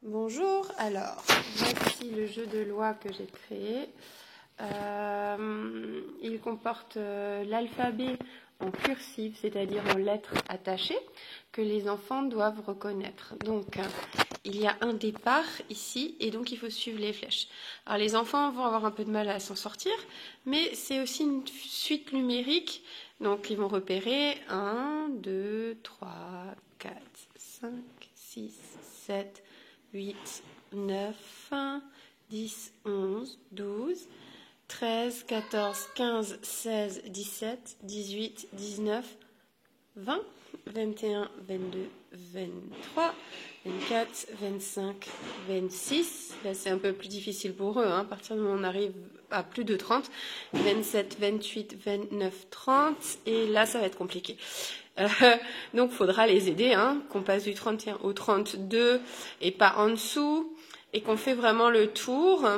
Bonjour, alors voici le jeu de loi que j'ai créé. Il comporte l'alphabet en cursive, c'est-à-dire en lettres attachées, que les enfants doivent reconnaître. Donc, il y a un départ ici, et donc il faut suivre les flèches. Alors, les enfants vont avoir un peu de mal à s'en sortir, mais c'est aussi une suite numérique. Donc, ils vont repérer 1, 2, 3, 4, 5, 6, 7, 8, 9, 10, 11, 12, 13, 14, 15, 16, 17, 18, 19, 20, 21, 22, 23, 24, 25, 26. Là, c'est un peu plus difficile pour eux, hein, à partir du moment où on arrive à plus de 30, 27, 28, 29, 30. Et là, ça va être compliqué. Donc, il faudra les aider, hein, qu'on passe du 31 au 32 et pas en dessous. Et qu'on fait vraiment le tour.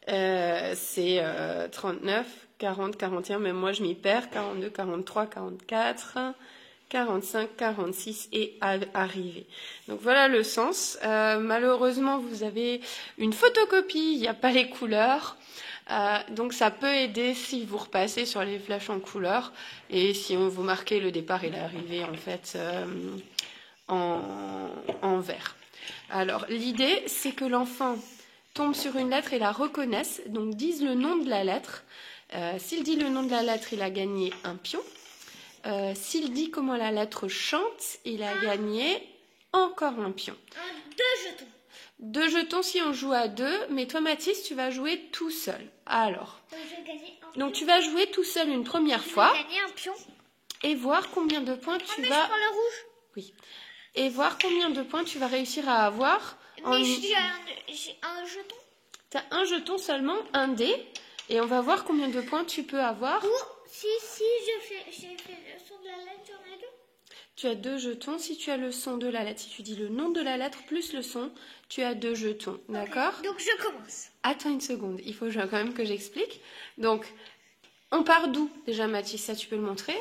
C'est 39, 40, 41, même moi je m'y perds, 42, 43, 44, 45, 46 et arriver. Donc voilà le sens. Malheureusement, vous avez une photocopie, il n'y a pas les couleurs. Donc ça peut aider si vous repassez sur les flèches en couleur et si vous marquez le départ et l'arrivée en fait en vert. Alors l'idée c'est que l'enfant tombe sur une lettre et la reconnaisse, donc dise le nom de la lettre. S'il dit le nom de la lettre, il a gagné un pion. S'il dit comment la lettre chante, il a gagné encore un pion. 2 jetons. 2 jetons si on joue à 2, mais toi Mathis, tu vas jouer tout seul. Alors, donc tu vas jouer tout seul une première fois. Gagner un pion. Et voir combien de points tu vas... Je prends le rouge. Oui. Et voir combien de points tu vas réussir à avoir. Mais j'ai un jeton. Tu as un jeton seulement, un dé, et on va voir combien de points tu peux avoir. Ou si j'ai fait le son de la lettre, j'en ai 2. Tu as 2 jetons. Si tu as le son de la lettre, si tu dis le nom de la lettre plus le son, tu as 2 jetons. D'accord ? Donc je commence. Attends une seconde, il faut quand même que j'explique. Donc, on part d'où déjà, Mathis? Ça, tu peux le montrer?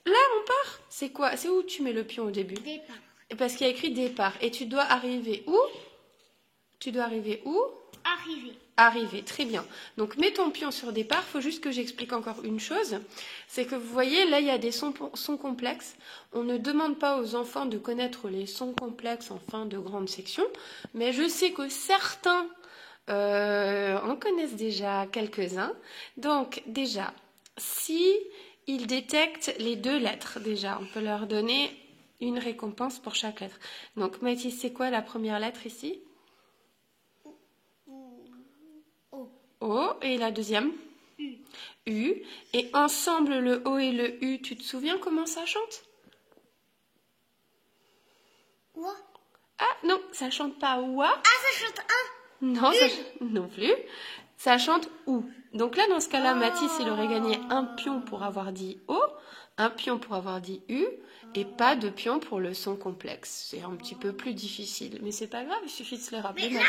Là, on part. C'est quoi? C'est où tu mets le pion au début? Départ. Parce qu'il y a écrit départ. Et tu dois arriver où? Tu dois arriver où? Arriver. Arriver, très bien. Donc, mets ton pion sur départ. Il faut juste que j'explique encore une chose. C'est que vous voyez, là, il y a des sons complexes. On ne demande pas aux enfants de connaître les sons complexes en fin de grande section. Mais je sais que certains en connaissent déjà quelques-uns. Donc, déjà, si ils détectent les 2 lettres, déjà, on peut leur donner une récompense pour chaque lettre. Donc, Mathis, c'est quoi la première lettre ici? O. Et la deuxième? U. U. Et ensemble, le O et le U, tu te souviens comment ça chante? Ouah. Ah, non, ça chante pas ouah. Ah, ça chante un. Non, non plus. Ça chante ou. Donc là, dans ce cas-là, Mathis, il aurait gagné un pion pour avoir dit O, un pion pour avoir dit U, et pas de pion pour le son complexe. C'est un petit peu plus difficile, mais c'est pas grave, il suffit de se le rappeler, Mathis.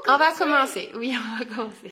On va commencer. Oui, on va commencer.